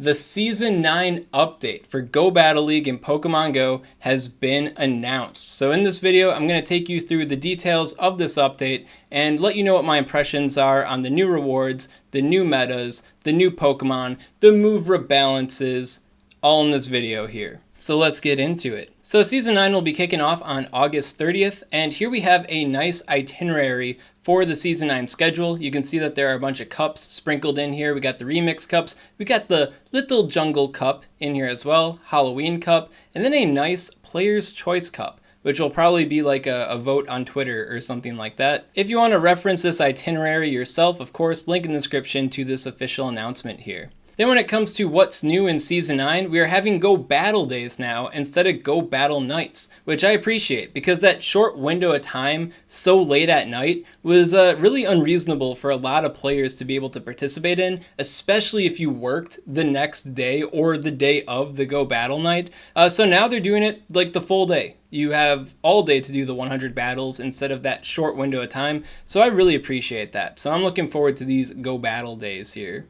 The Season 9 update for Go Battle League and Pokemon Go has been announced. So in this video, I'm going to take you through the details of this update and let you know what my impressions are on the new rewards, the new metas, the new Pokemon, the move rebalances, all in this video here. So let's get into it. So Season 9 will be kicking off on August 30th, and here we have a nice itinerary for the Season 9 schedule. You can see that there are a bunch of cups sprinkled in here. We got the Remix Cups, we got the Little Jungle Cup in here as well, Halloween Cup, and then a nice Player's Choice Cup, which will probably be like a vote on Twitter or something like that. If you want to reference this itinerary yourself, of course, link in the description to this official announcement here. Then when it comes to what's new in Season 9, we are having Go Battle Days now instead of Go Battle Nights, which I appreciate because that short window of time so late at night was really unreasonable for a lot of players to be able to participate in, especially if you worked the next day or the day of the Go Battle Night. So now they're doing it like the full day. You have all day to do the 100 battles instead of that short window of time, so I really appreciate that. So I'm looking forward to these Go Battle Days here.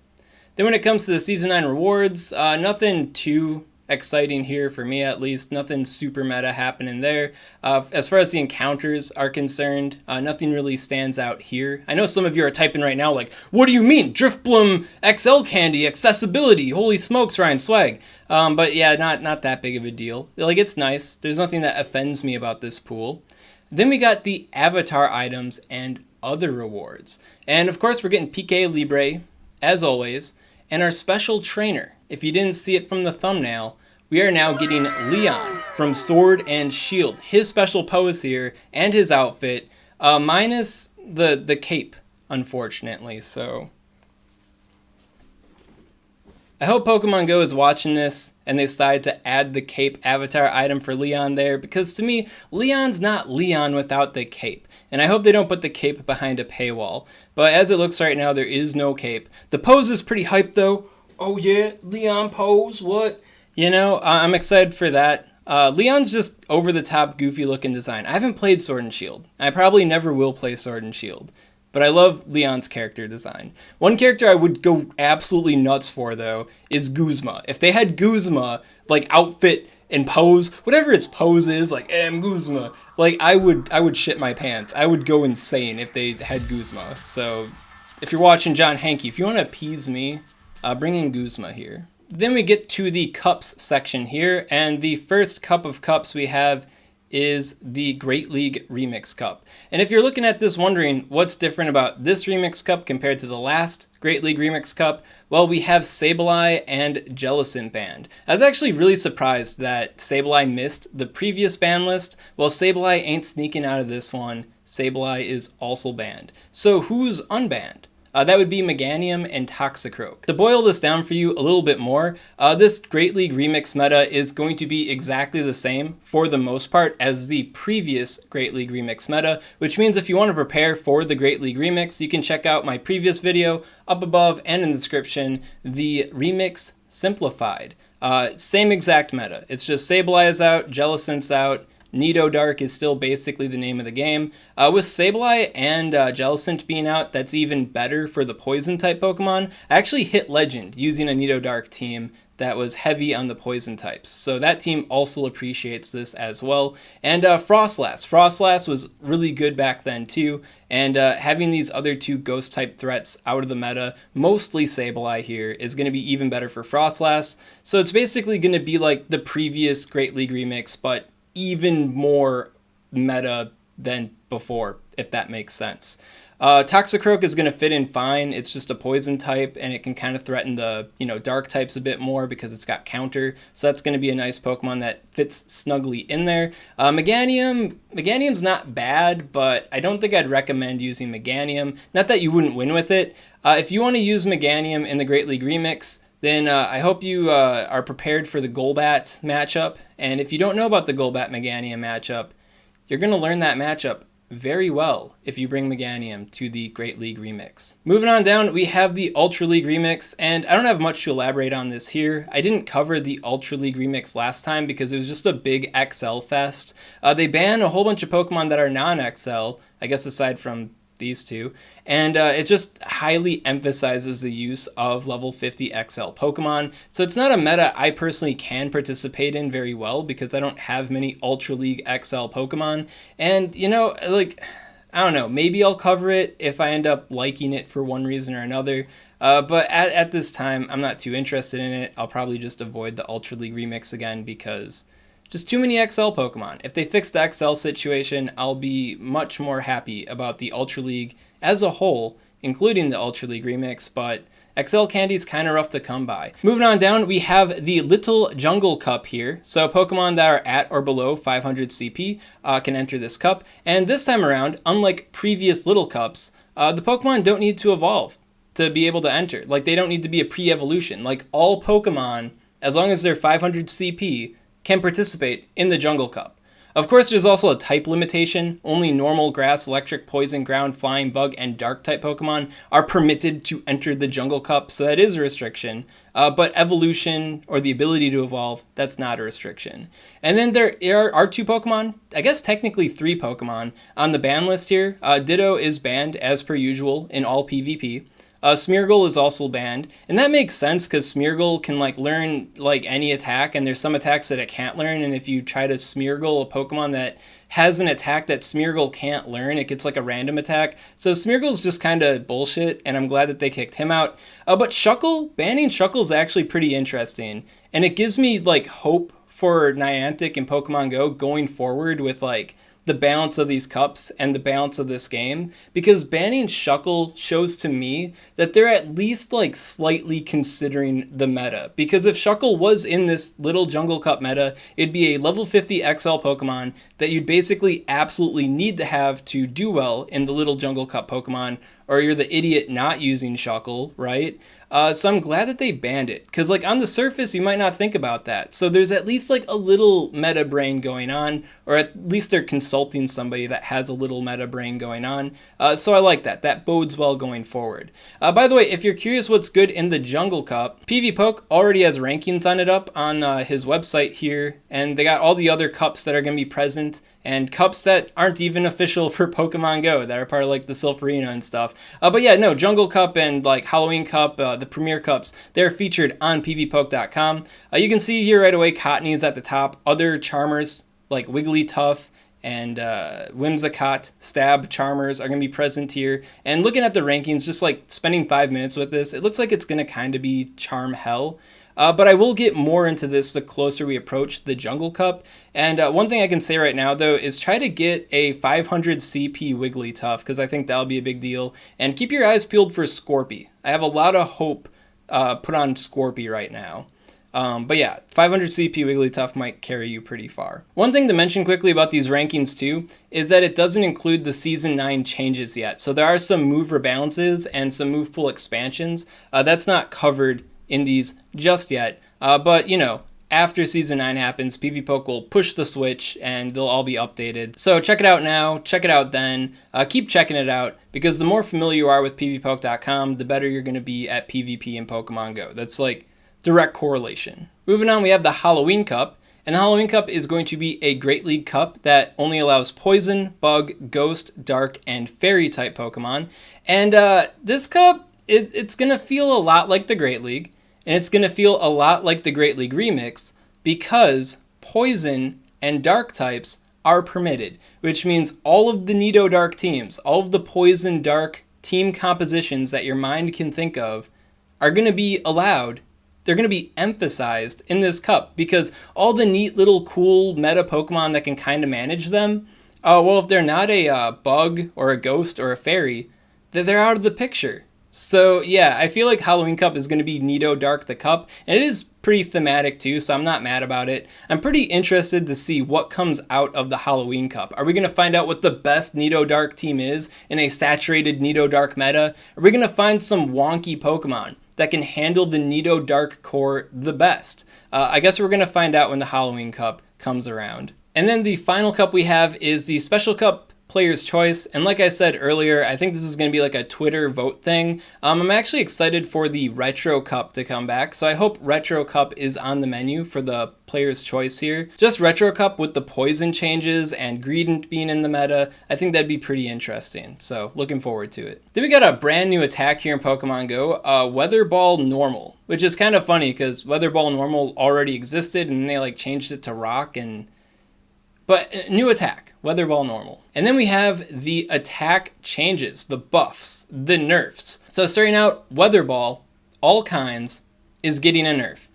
Then when it comes to the Season 9 rewards, nothing too exciting here for me at least. Nothing super meta happening there. As far as the encounters are concerned, nothing really stands out here. I know some of you are typing right now like, what do you mean? Driftbloom XL Candy, accessibility, holy smokes, Ryan Swag. But yeah, not that big of a deal. Like, it's nice. There's nothing that offends me about this pool. Then we got the avatar items and other rewards. And of course we're getting PK Libre, as always. And our special trainer, if you didn't see it from the thumbnail, we are now getting Leon from Sword and Shield. His special pose here and his outfit, minus the cape, unfortunately. So I hope Pokemon Go is watching this and they decide to add the cape avatar item for Leon there, because to me, Leon's not Leon without the cape. And I hope they don't put the cape behind a paywall. But as it looks right now, there is no cape. The pose is pretty hyped though. Oh yeah, Leon pose, what? You know, I'm excited for that. Leon's just over-the-top, goofy-looking design. I haven't played Sword and Shield. I probably never will play Sword and Shield. But I love Leon's character design. One character I would go absolutely nuts for, though, is Guzma. If they had Guzma, like, outfit and pose, whatever its pose is, like, I'm Guzma, like, I would shit my pants. I would go insane if they had Guzma. So, if you're watching John Hankey, if you want to appease me, bring in Guzma here. Then we get to the cups section here, and the first cup of cups we have is the Great League Remix Cup. And if you're looking at this wondering what's different about this Remix Cup compared to the last Great League Remix Cup, well, we have Sableye and Jellicent banned. I was actually really surprised that Sableye missed the previous ban list. Well, Sableye ain't sneaking out of this one. Sableye is also banned. So who's unbanned? That would be Meganium and Toxicroak. To boil this down for you a little bit more, this Great League Remix meta is going to be exactly the same, for the most part, as the previous Great League Remix meta, which means if you want to prepare for the Great League Remix, you can check out my previous video up above and in the description, the Remix Simplified. Same exact meta. It's just Sableye is out, Jellicent's out, Nidodark is still basically the name of the game. With Sableye and Jellicent being out, that's even better for the poison type Pokemon. I actually hit Legend using a Nidodark team that was heavy on the poison types. So that team also appreciates this as well. And Frostlass. Frostlass was really good back then too. And having these other two ghost type threats out of the meta, mostly Sableye here, is going to be even better for Frostlass. So it's basically going to be like the previous Great League Remix, but even more meta than before, if that makes sense. Toxicroak is going to fit in fine. It's just a poison type, and it can kind of threaten the dark types a bit more because it's got counter. So that's going to be a nice Pokemon that fits snugly in there. Meganium's not bad, but I don't think I'd recommend using Meganium. Not that you wouldn't win with it. If you want to use Meganium in the Great League Remix, then I hope you are prepared for the Golbat matchup. And if you don't know about the Golbat Meganium matchup, you're going to learn that matchup very well if you bring Meganium to the Great League Remix. Moving on down, we have the Ultra League Remix, and I don't have much to elaborate on this here. I didn't cover the Ultra League Remix last time because it was just a big XL fest. They ban a whole bunch of Pokemon that are non-XL, I guess aside from these two, and it just highly emphasizes the use of level 50 XL Pokemon. So it's not a meta I personally can participate in very well because I don't have many Ultra League XL Pokemon, and you know, like, I don't know, maybe I'll cover it if I end up liking it for one reason or another. But at this time, I'm not too interested in it. I'll probably just avoid the Ultra League remix again because just too many XL Pokemon. If they fix the XL situation, I'll be much more happy about the Ultra League as a whole, including the Ultra League remix, but XL Candy's kind of rough to come by. Moving on down, we have the Little Jungle Cup here. So Pokemon that are at or below 500 CP can enter this cup. And this time around, unlike previous Little Cups, the Pokemon don't need to evolve to be able to enter. Like, they don't need to be a pre-evolution. Like, all Pokemon, as long as they're 500 CP, can participate in the Jungle Cup. Of course, there's also a type limitation. Only normal, grass, electric, poison, ground, flying, bug, and dark type Pokemon are permitted to enter the Jungle Cup, so that is a restriction. But evolution, or the ability to evolve, that's not a restriction. And then there are two Pokemon, I guess technically three Pokemon, on the ban list here. Ditto is banned, as per usual, in all PvP. Smeargle is also banned, and that makes sense because Smeargle can like learn like any attack, and there's some attacks that it can't learn, and if you try to Smeargle a Pokemon that has an attack that Smeargle can't learn, it gets like a random attack. So Smeargle's just kind of bullshit, and I'm glad that they kicked him out. But Shuckle, banning Shuckle is actually pretty interesting, and it gives me like hope for Niantic and Pokemon Go going forward with like the balance of these cups and the balance of this game, because banning Shuckle shows to me that they're at least like slightly considering the meta, because if Shuckle was in this Little Jungle Cup meta, it'd be a level 50 XL Pokemon that you'd basically absolutely need to have to do well in the Little Jungle Cup Pokemon, or you're the idiot not using Shuckle, right? So I'm glad that they banned it, because like on the surface you might not think about that. So there's at least like a little meta brain going on, or at least they're consulting somebody that has a little meta brain going on. So I like that. That bodes well going forward. By the way, if you're curious what's good in the Jungle Cup, PvPoke already has rankings on it up on his website here, and they got all the other cups that are going to be present, and cups that aren't even official for Pokemon Go, that are part of like the Silpharina and stuff. But yeah, no, Jungle Cup and like Halloween Cup, the Premier Cups, they're featured on PvPoke.com. You can see here right away, Cottonee at the top. Other Charmers like Wigglytuff and Whimsicott, Stab Charmers are going to be present here. And looking at the rankings, just like spending 5 minutes with this, it looks like it's going to kind of be Charm Hell. But I will get more into this the closer we approach the Jungle Cup. And one thing I can say right now, though, is try to get a 500 CP Wigglytuff, because I think that'll be a big deal. And keep your eyes peeled for Scorpy. I have a lot of hope put on Scorpy right now. But yeah, 500 CP Wigglytuff might carry you pretty far. One thing to mention quickly about these rankings too is that it doesn't include the Season 9 changes yet. So there are some move rebalances and some Movepool expansions. That's not covered in these just yet, but you know, after Season 9 happens, PvPoke will push the switch and they'll all be updated. So check it out now, check it out then, keep checking it out, because the more familiar you are with PvPoke.com, the better you're going to be at PvP in Pokemon Go. That's like direct correlation. Moving on, we have the Halloween Cup, and the Halloween Cup is going to be a Great League Cup that only allows Poison, Bug, Ghost, Dark, and Fairy type Pokemon. And this cup, it's going to feel a lot like the Great League. And it's going to feel a lot like the Great League Remix, because Poison and Dark types are permitted, which means all of the Nidodark teams, all of the Poison Dark team compositions that your mind can think of are going to be allowed. They're going to be emphasized in this cup, because all the neat little cool meta Pokemon that can kind of manage them, well, if they're not a bug or a ghost or a fairy, they're out of the picture. So yeah, I feel like Halloween Cup is going to be Nidodark the Cup, and it is pretty thematic too, so I'm not mad about it. I'm pretty interested to see what comes out of the Halloween Cup. Are we going to find out what the best Nidodark team is in a saturated Nidodark meta? Are we going to find some wonky Pokemon that can handle the Nidodark core the best? I guess we're going to find out when the Halloween Cup comes around. And then the final cup we have is the Special Cup player's choice. And like I said earlier, I think this is going to be like a Twitter vote thing. I'm actually excited for the Retro Cup to come back. So I hope Retro Cup is on the menu for the player's choice here. Just Retro Cup with the poison changes and Greedent being in the meta. I think that'd be pretty interesting. So looking forward to it. Then we got a brand new attack here in Pokemon Go, Weather Ball Normal, which is kind of funny because Weather Ball Normal already existed and they like changed it to Rock but new attack, Weather Ball Normal. And then we have the attack changes, the buffs, the nerfs. So starting out, Weather Ball, all kinds, is getting a nerf.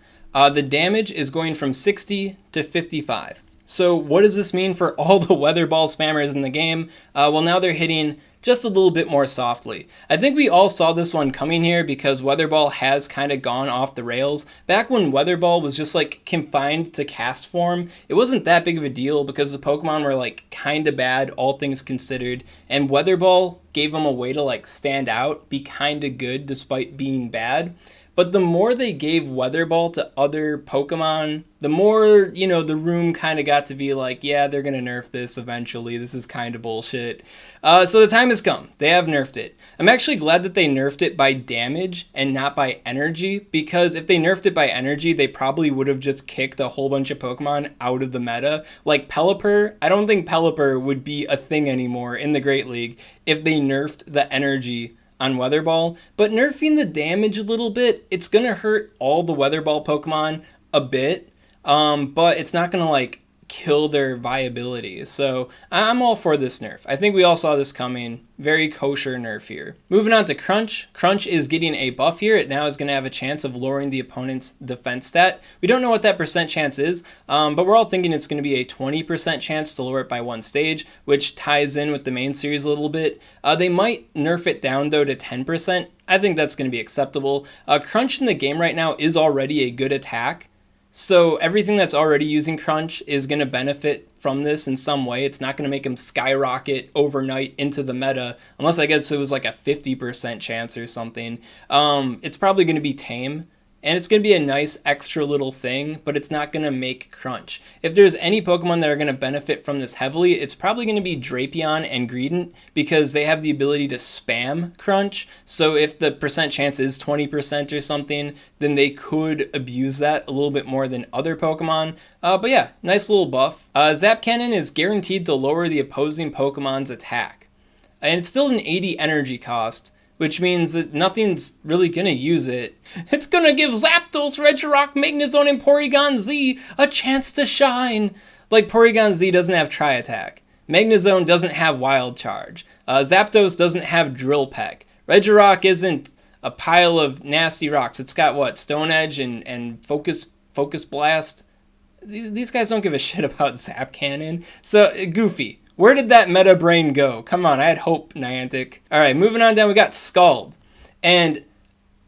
The damage is going from 60 to 55. So what does this mean for all the Weather Ball spammers in the game? Well, now they're hitting just a little bit more softly. I think we all saw this one coming here because Weather Ball has kind of gone off the rails. Back when Weather Ball was just like confined to cast form, it wasn't that big of a deal because the Pokemon were like kind of bad, all things considered, and Weather Ball gave them a way to like stand out, be kind of good despite being bad. But the more they gave Weather Ball to other Pokemon, the more, you know, the room kind of got to be like, yeah, they're going to nerf this eventually. This is kind of bullshit. So the time has come. They have nerfed it. I'm actually glad that they nerfed it by damage and not by energy, because if they nerfed it by energy, they probably would have just kicked a whole bunch of Pokemon out of the meta. Like Pelipper, I don't think Pelipper would be a thing anymore in the Great League if they nerfed the energy on Weather Ball, but nerfing the damage a little bit, it's gonna hurt all the Weather Ball Pokemon a bit, but it's not gonna like kill their viability. So I'm all for this nerf. I think we all saw this coming. Very kosher nerf here. Moving on to Crunch. Crunch is getting a buff here. It now is going to have a chance of lowering the opponent's defense stat. We don't know what that percent chance is, but we're all thinking it's going to be a 20% chance to lower it by one stage, which ties in with the main series a little bit. They might nerf it down though to 10%. I think that's going to be acceptable. Crunch in the game right now is already a good attack. So everything that's already using Crunch is going to benefit from this in some way. It's not going to make them skyrocket overnight into the meta, unless I guess it was like a 50% chance or something. It's probably going to be tame, and it's going to be a nice extra little thing, but it's not going to make Crunch. If there's any Pokemon that are going to benefit from this heavily, it's probably going to be Drapion and Greedent, because they have the ability to spam Crunch. So if the percent chance is 20% or something, then they could abuse that a little bit more than other Pokemon. But yeah, nice little buff. Zap Cannon is guaranteed to lower the opposing Pokemon's attack. And it's still an 80 energy cost, which means that nothing's really going to use it. It's going to give Zapdos, Regirock, Magnezone, and Porygon Z a chance to shine. Like, Porygon Z doesn't have Tri-Attack. Magnezone doesn't have Wild Charge. Zapdos doesn't have Drill Peck. Regirock isn't a pile of nasty rocks. It's got, what, Stone Edge and Focus Blast? These guys don't give a shit about Zap Cannon. So, goofy. Where did that meta brain go? Come on, I had hope, Niantic. All right, moving on down, we got Scald. And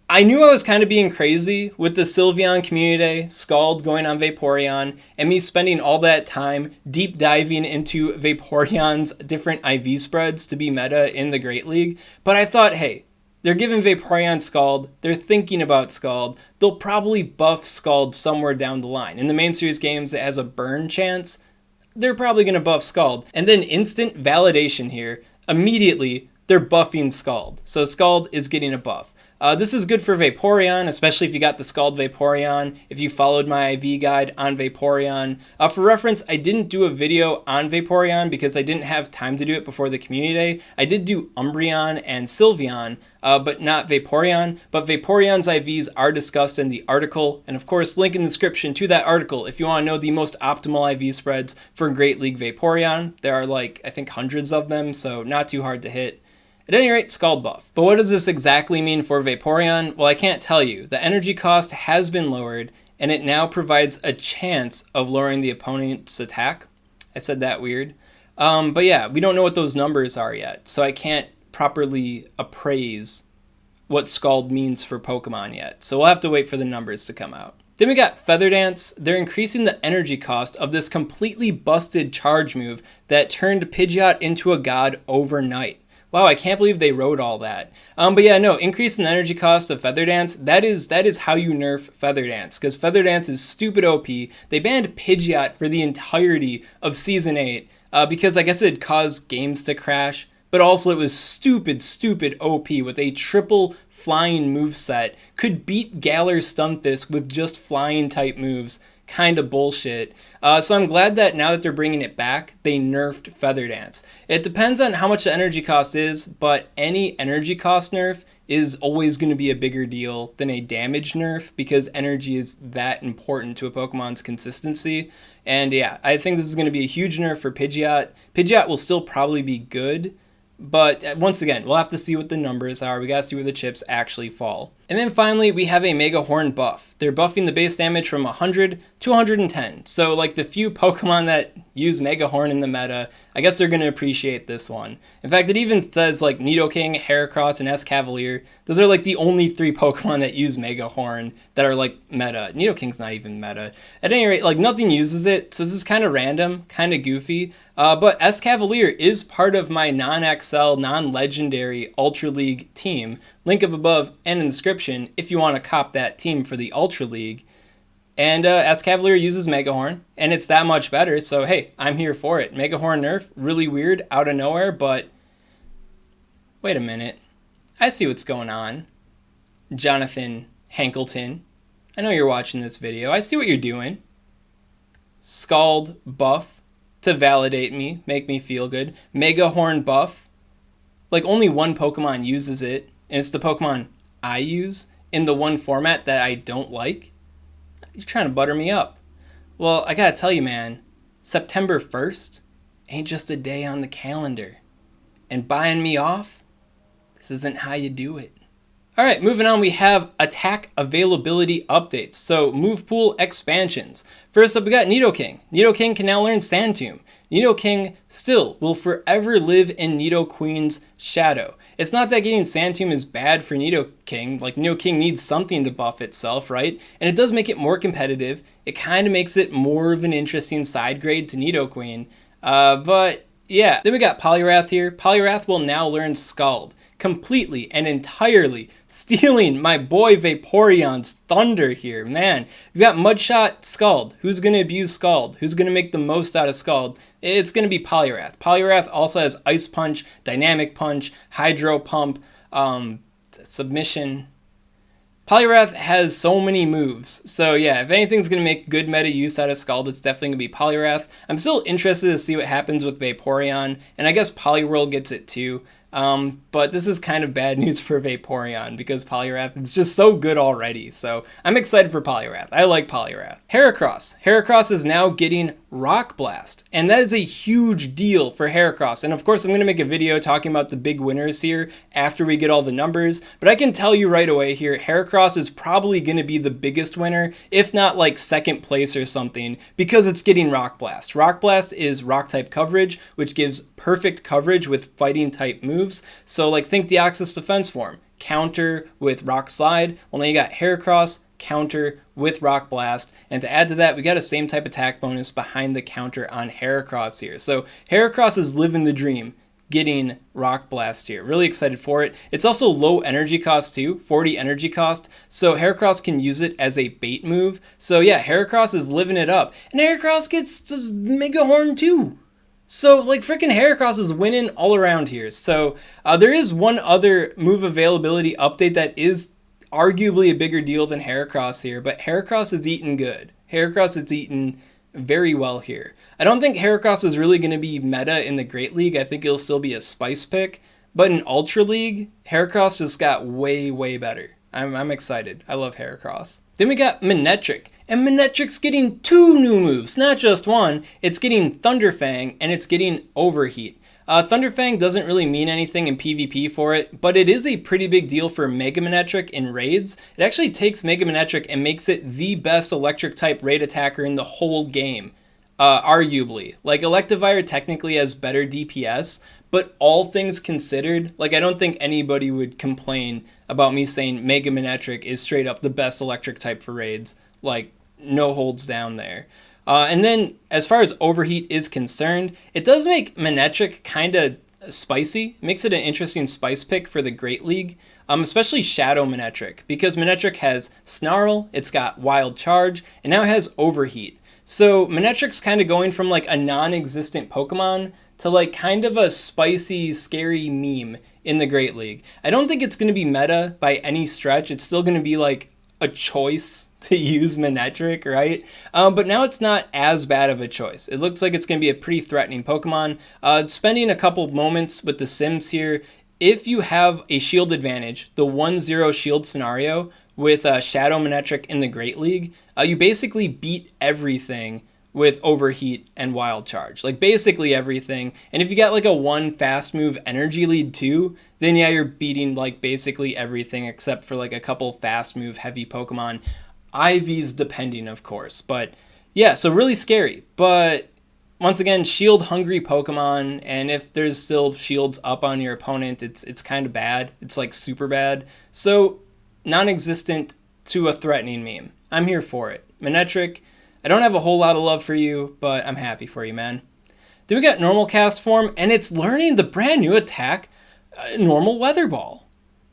I knew I was kind of being crazy with the Sylveon Community Day, Scald going on Vaporeon, and me spending all that time deep diving into Vaporeon's different IV spreads to be meta in the Great League. But I thought, hey, they're giving Vaporeon Scald, they're thinking about Scald, they'll probably buff Scald somewhere down the line. In the main series games, it has a burn chance. They're probably going to buff Scald. And then instant validation here. Immediately, they're buffing Scald. So Scald is getting a buff. This is good for Vaporeon, especially if you got the Scald Vaporeon, if you followed my IV guide on Vaporeon. For reference, I didn't do a video on Vaporeon because I didn't have time to do it before the Community Day. I did do Umbreon and Sylveon, but not Vaporeon. But Vaporeon's IVs are discussed in the article, and of course, link in the description to that article if you want to know the most optimal IV spreads for Great League Vaporeon. There are like, I think, hundreds of them, so not too hard to hit. At any rate, Scald buff. But what does this exactly mean for Vaporeon? Well, I can't tell you. The energy cost has been lowered, and it now provides a chance of lowering the opponent's attack. I said that weird. But yeah, we don't know what those numbers are yet, so I can't properly appraise what Scald means for Pokemon yet. So we'll have to wait for the numbers to come out. Then we got Feather Dance. They're increasing the energy cost of this completely busted charge move that turned Pidgeot into a god overnight. Wow, I can't believe they wrote all that. But yeah, no, increase in the energy cost of Feather Dance, that is how you nerf Feather Dance, because Feather Dance is stupid OP. They banned Pidgeot for the entirety of Season 8. because I guess it caused games to crash, but also it was stupid OP with a triple flying moveset. Could beat Galar Stunfisk with just flying type moves. Kind of bullshit. So I'm glad that now that they're bringing it back, they nerfed Feather Dance. It depends on how much the energy cost is, but any energy cost nerf is always going to be a bigger deal than a damage nerf because energy is that important to a Pokemon's consistency. And yeah, I think this is going to be a huge nerf for Pidgeot. Pidgeot will still probably be good, but once again, we'll have to see what the numbers are. We gotta see where the chips actually fall. And then finally, we have a Mega Horn buff. They're buffing the base damage from 100 to 110. So like the few Pokemon that use Mega Horn in the meta, I guess they're gonna appreciate this one. In fact, it even says like Nidoking, Heracross, and Escavalier. Those are like the only 3 Pokemon that use Mega Horn that are like meta. Nidoking's not even meta. At any rate, like nothing uses it, so this is kind of random, kind of goofy. But Escavalier is part of my non-XL, non-legendary Ultra League team. Link up above and in the description if you want to cop that team for the Ultra League. And Escavalier uses Mega Horn, and it's that much better, so hey, I'm here for it. Mega Horn nerf, really weird, out of nowhere, but wait a minute. I see what's going on. Jonathan Hankleton, I know you're watching this video. I see what you're doing. Scald buff to validate me, make me feel good. Mega Horn buff. Like only one Pokemon uses it, and it's the Pokemon I use in the one format that I don't like. You're trying to butter me up. Well, I gotta tell you, man, September 1st ain't just a day on the calendar. And buying me off, this isn't how you do it. Alright, moving on, we have attack availability updates. So, Movepool expansions. First up, we got Nidoking. Nidoking can now learn Sand Tomb. Nidoking still will forever live in Nidoqueen's shadow. It's not that getting Sand Tomb is bad for Nidoking. Like, Nidoking needs something to buff itself, right? And it does make it more competitive. It kind of makes it more of an interesting side grade to Nidoqueen. But, yeah. Then we got Poliwrath here. Poliwrath will now learn Scald. Completely and entirely stealing my boy Vaporeon's thunder here. Man, we've got Mudshot, Scald. Who's going to abuse Scald? Who's going to make the most out of Scald? It's going to be Poliwrath. Poliwrath also has Ice Punch, Dynamic Punch, Hydro Pump, Submission. Poliwrath has so many moves. So yeah, if anything's going to make good meta use out of Scald, it's definitely going to be Poliwrath. I'm still interested to see what happens with Vaporeon, and I guess Poliwhirl gets it too. But this is kind of bad news for Vaporeon because Poliwrath is just so good already. So I'm excited for Poliwrath. I like Poliwrath. Heracross. Heracross is now getting Rock Blast, and that is a huge deal for Heracross. And of course, I'm going to make a video talking about the big winners here after we get all the numbers. But I can tell you right away here, Heracross is probably going to be the biggest winner, if not like second place or something, because it's getting Rock Blast. Rock Blast is rock type coverage, which gives perfect coverage with fighting type moves. So like think Deoxys Defense Form, counter with Rock Slide. Well, now you got Heracross, counter with Rock Blast, and to add to that, we got a same type attack bonus behind the counter on Heracross here. So Heracross is living the dream, getting Rock Blast here. Really excited for it. It's also low energy cost too, 40 energy cost, so Heracross can use it as a bait move. So yeah, Heracross is living it up, and Heracross gets just Mega Horn too. So, like, freaking Heracross is winning all around here. So, there is one other move availability update that is arguably a bigger deal than Heracross here, but Heracross is eating good. Heracross is eating very well here. I don't think Heracross is really going to be meta in the Great League. I think it'll still be a spice pick. But in Ultra League, Heracross just got way, way better. I'm excited. I love Heracross. Then we got Manectric. And Manectric's getting 2 new moves, not just one. It's getting Thunderfang, and it's getting Overheat. Thunderfang doesn't really mean anything in PvP for it, but it is a pretty big deal for Mega Manectric in raids. It actually takes Mega Manectric and makes it the best electric type raid attacker in the whole game, arguably. Like, Electivire technically has better DPS, but all things considered, like, I don't think anybody would complain about me saying Mega Manectric is straight up the best electric type for raids. Like, no holds down there. And then, as far as Overheat is concerned, it does make Manectric kind of spicy. It makes it an interesting spice pick for the Great League, especially Shadow Manectric, because Manectric has Snarl, it's got Wild Charge, and now it has Overheat. So Manectric's kind of going from like a non-existent Pokemon to like kind of a spicy, scary meme in the Great League. I don't think it's going to be meta by any stretch. It's still going to be like a choice to use Manectric, right? But now it's not as bad of a choice. It looks like it's going to be a pretty threatening Pokemon. Spending a couple moments with the Sims here, if you have a shield advantage, the 1-0 shield scenario with Shadow Manectric in the Great League, you basically beat everything with Overheat and Wild Charge. Like basically everything. And if you got like a 1 fast move energy lead too, then yeah, you're beating like basically everything except for like a couple fast move heavy Pokemon. IVs depending, of course. But yeah, so really scary. But once again, shield hungry Pokemon, and if there's still shields up on your opponent, it's kind of bad. It's like super bad. So non-existent to a threatening meme. I'm here for it. Manectric, I don't have a whole lot of love for you, but I'm happy for you, man. Then we got normal cast form, and it's learning the brand new attack, normal weather ball.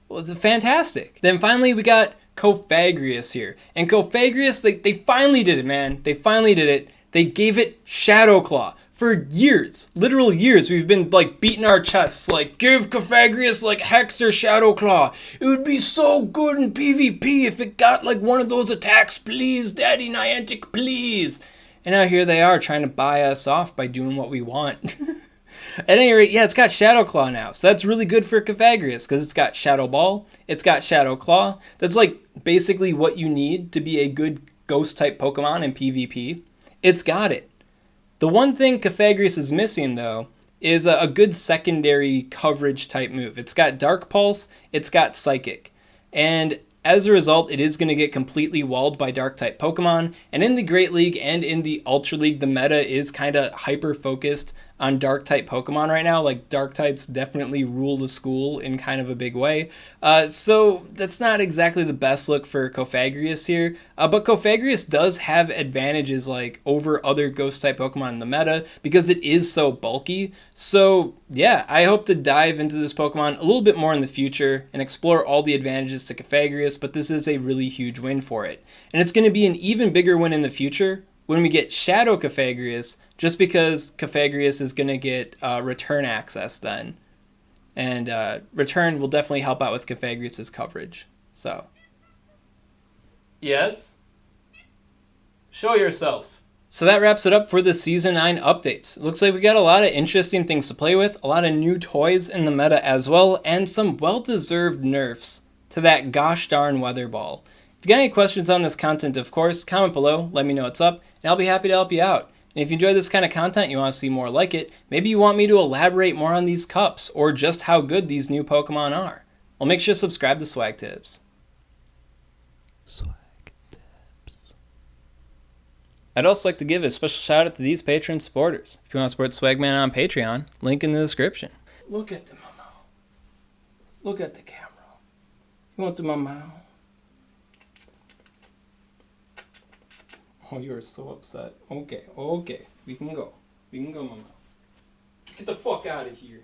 Well, it's fantastic. Then finally we got Cofagrius here. And Cofagrius, they finally did it, man. They finally did it. They gave it Shadow Claw. For years, literal years, we've been like beating our chests, like, give Cofagrius like Hex or Shadow Claw. It would be so good in PvP if it got like one of those attacks, please, Daddy Niantic, please. And now here they are trying to buy us off by doing what we want. At any rate, yeah, it's got Shadow Claw now, so that's really good for Cofagrius because it's got Shadow Ball, it's got Shadow Claw. That's like basically what you need to be a good ghost type Pokemon in PvP. It's got it. The one thing Cofagrius is missing, though, is a good secondary coverage type move. It's got Dark Pulse, it's got Psychic. And as a result, it is going to get completely walled by Dark type Pokemon. And in the Great League and in the Ultra League, the meta is kind of hyper-focused on Dark type Pokemon right now. Like, Dark types definitely rule the school in kind of a big way. So that's not exactly the best look for Cofagrius here. But Cofagrius does have advantages like over other ghost type Pokemon in the meta because it is so bulky. So yeah, I hope to dive into this Pokemon a little bit more in the future and explore all the advantages to Cofagrius, but this is a really huge win for it. And it's going to be an even bigger win in the future when we get Shadow Cofagrius, just because Cofagrius is going to get return access then. And return will definitely help out with Cofagrius' coverage. So. Yes? Show yourself. So that wraps it up for the Season 9 updates. It looks like we got a lot of interesting things to play with, a lot of new toys in the meta as well, and some well-deserved nerfs to that gosh darn Weather Ball. If you got any questions on this content, of course, comment below, let me know what's up, and I'll be happy to help you out. And if you enjoy this kind of content, you want to see more like it, maybe you want me to elaborate more on these cups, or just how good these new Pokemon are, well, make sure to subscribe to SwagTips. SwagTips. I'd also like to give a special shout out to these Patreon supporters. If you want to support Swagman on Patreon, link in the description. Look at the mama. Look at the camera. You want the mama? Oh, you are so upset. Okay, we can go. We can go, mama. Get the fuck out of here.